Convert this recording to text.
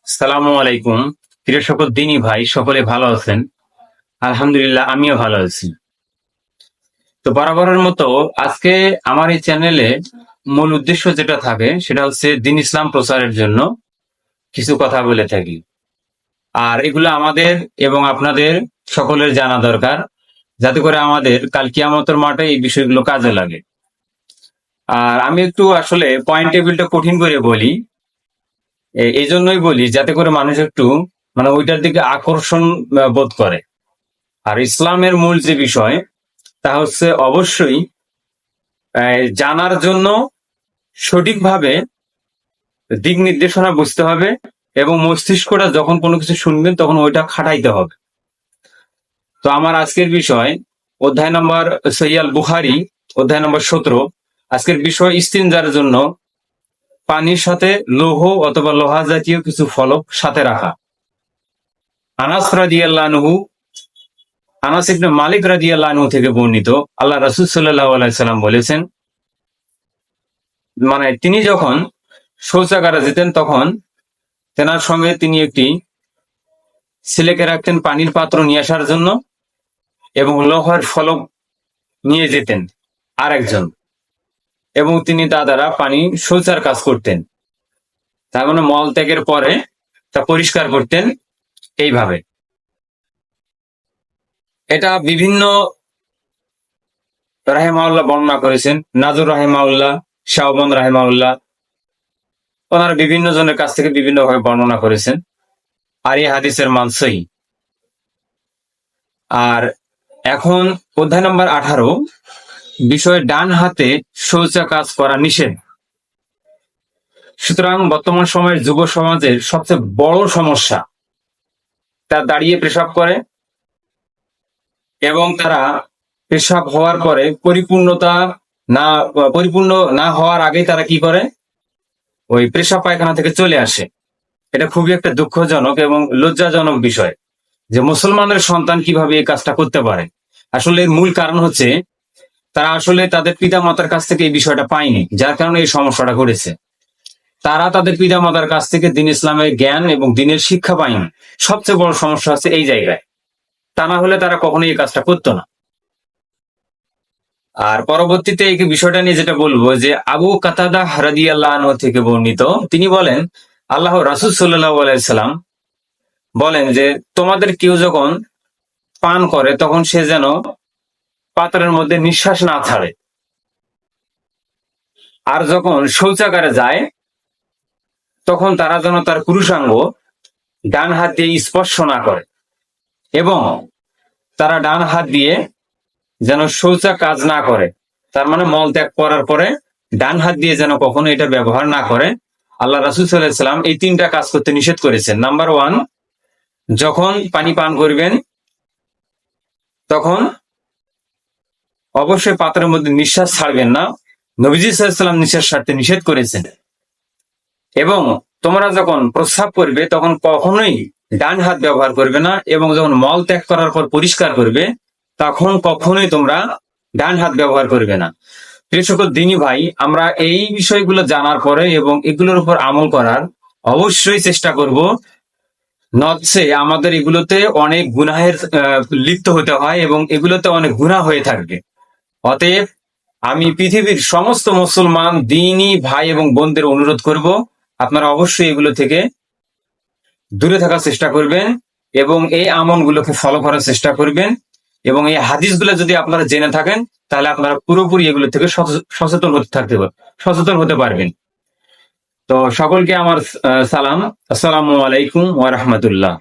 সালামু আলাইকুম। প্রিয় সকল দিনী ভাই, সকলে ভালো আছেন? আলহামদুলিল্লাহ, আমিও ভালো আছি। তো বরাবরের মতো আজকে আমার এই চ্যানেলে মূল উদ্দেশ্য যেটা থাকে সেটা হচ্ছে দ্বীন ইসলাম প্রচারের জন্য কিছু কথা বলে থাকি। আর এগুলো আমাদের এবং আপনাদের সকলের জানা দরকার, যাতে করে আমাদের কাল কিয়ামতের মাঠে এই বিষয়গুলো কাজে লাগে। আর আমি একটু আসলে পয়েন্ট টেবিলটা কঠিন করে বলি, এই জন্যই বলি যাতে করে মানুষ একটু মানে ওইটার দিকে আকর্ষণ বোধ করে। আর ইসলামের মূল যে বিষয় তা হচ্ছে অবশ্যই জানার জন্য সঠিকভাবে দিক নির্দেশনা বুঝতে হবে, এবং মস্তিষ্কটা যখন কোনো কিছু শুনবেন তখন ওইটা খাটাইতে হবে। তো আমার আজকের বিষয় অধ্যায় নম্বর সহিয়াল বুখারী অধ্যায় নম্বর 17। আজকের বিষয় ইস্তিনজার জন্য পানির সাথে লৌহ অথবা লোহা জাতীয় কিছু ফলক সাথে রাখা। আনাস রাদিয়াল্লাহু আনহু আনাস ইবনে মালিক রাদিয়াল্লাহু আনহু থেকে বর্ণিত, আল্লাহ রাসূল সাল্লাল্লাহু আলাইহি সাল্লাম বলেছেন, মানে তিনি যখন শৌচাগারে যেতেন তখন তেনার সঙ্গে তিনি একটি ছেলেকে রাখতেন পানির পাত্র নিয়ে আসার জন্য, এবং লোহার ফলক নিয়ে যেতেন আরেকজন, এবং তিনি তা দ্বারা পানি শৌচার কাজ করতেন। তার মানে মল ত্যাগের পরে তা পরিষ্কার করতেন এইভাবে। এটা বিভিন্ন রাহিমাহুল্লাহ বর্ণনা করেছেন, নাজুর রাহিমাহুল্লাহ, শাওবন রাহিমাহুল্লাহ, ওনারা বিভিন্ন জনের কাছ থেকে বিভিন্ন ভাবে বর্ণনা করেছেন। আর এই হাদিসের মান সহিহ। আর এখন অধ্যায় নম্বর 18, বিষয় ডান হাতে শৌচা কাজ করা নিষেধ। সুতরাং বর্তমান সময়ের যুব সমাজের সবচেয়ে বড় সমস্যা, তারা দাঁড়িয়ে পেশাব করে, এবং তারা পেশাব হওয়ার পরে পরিপূর্ণ না হওয়ার আগেই তারা কি করে, ওই পেশাব পায়খানা থেকে চলে আসে। এটা খুবই একটা দুঃখজনক এবং লজ্জাজনক বিষয় যে মুসলমানের সন্তান কিভাবে এই কাজটা করতে পারে। আসলে এর মূল কারণ হচ্ছে তারা আসলে তাদের পিতা মাতার কাছ থেকে এই বিষয়টা পায়নি, যার কারণে এই সমস্যাটা ঘটেছে। তারা তাদের পিতা মাতার কাছ থেকে দ্বীন ইসলামের জ্ঞান এবং দ্বীনের শিক্ষা পায়নি। সবচেয়ে বড় সমস্যা হচ্ছে এই জায়গায়। তা না হলে তারা কখনোই এই কাজটা করতো না। আর পরবর্তীতে এই বিষয়টা নিয়ে যেটা বলবো, যে আবু কাতাদাহ রাদিয়াল্লাহু আনহু থেকে বর্ণিত, তিনি বলেন, আল্লাহ রাসূল সাল্লাল্লাহু আলাইহি সাল্লাম বলেন যে তোমাদের কেউ যখন পান করে তখন সে যেন পাত্রের মধ্যে নিঃশ্বাস না ছাড়ে, আর যখন শৌচাগারে যায় তখন তারা যেন তার পুরুষাঙ্গ ডান হাত দিয়ে স্পর্শ না করে, এবং তারা ডান হাত দিয়ে যেন শৌচা কাজ না করে। তার মানে মল ত্যাগ করার পরে ডান হাত দিয়ে যেন কখনো এটা ব্যবহার না করে। আল্লাহ রাসূল সাল্লাল্লাহু আলাইহি সাল্লাম এই 3টা কাজ করতে নিষেধ করেছেন। নাম্বার 1, যখন পানি পান করবেন তখন অবশ্যই পাত্রের মধ্যে নিঃশ্বাস ছাড়বেন না। নবীজি সাল্লাল্লাহু আলাইহি সাল্লাম নিঃশ্বাস ছাড়তে নিষেধ করেছেন। এবং তোমরা যখন প্রস্রাব করবে তখন কখনোই ডান হাত ব্যবহার করবে না, এবং যখন মল ত্যাগ করার পর পরিষ্কার করবে তখন কখনোই তোমরা ডান হাত ব্যবহার করবে না। প্রিয় সকল দিনী ভাই, আমরা এই বিষয়গুলো জানার পরে এবং এগুলোর উপর আমল করার অবশ্যই চেষ্টা করব। নচে আমাদের এগুলোতে অনেক গুনাহের লিপ্ত হতে হয়, এবং এগুলোতে অনেক গুনাহ হয়ে থাকবে। অতএব আমি পৃথিবীর সমস্ত মুসলমান দিনী ভাই এবং বোনদের অনুরোধ করব, আপনারা অবশ্যই এগুলো থেকে দূরে থাকার চেষ্টা করবেন, এবং এই আমলগুলোকে ফলো করার চেষ্টা করবেন। এবং এই হাদিসগুলো যদি আপনারা জেনে থাকেন তাহলে আপনারা পুরোপুরি এগুলো থেকে সচেতন হতে পারবেন। তো সকলকে আমার সালাম, আসসালামু আলাইকুম ওয়া রাহমাতুল্লাহ।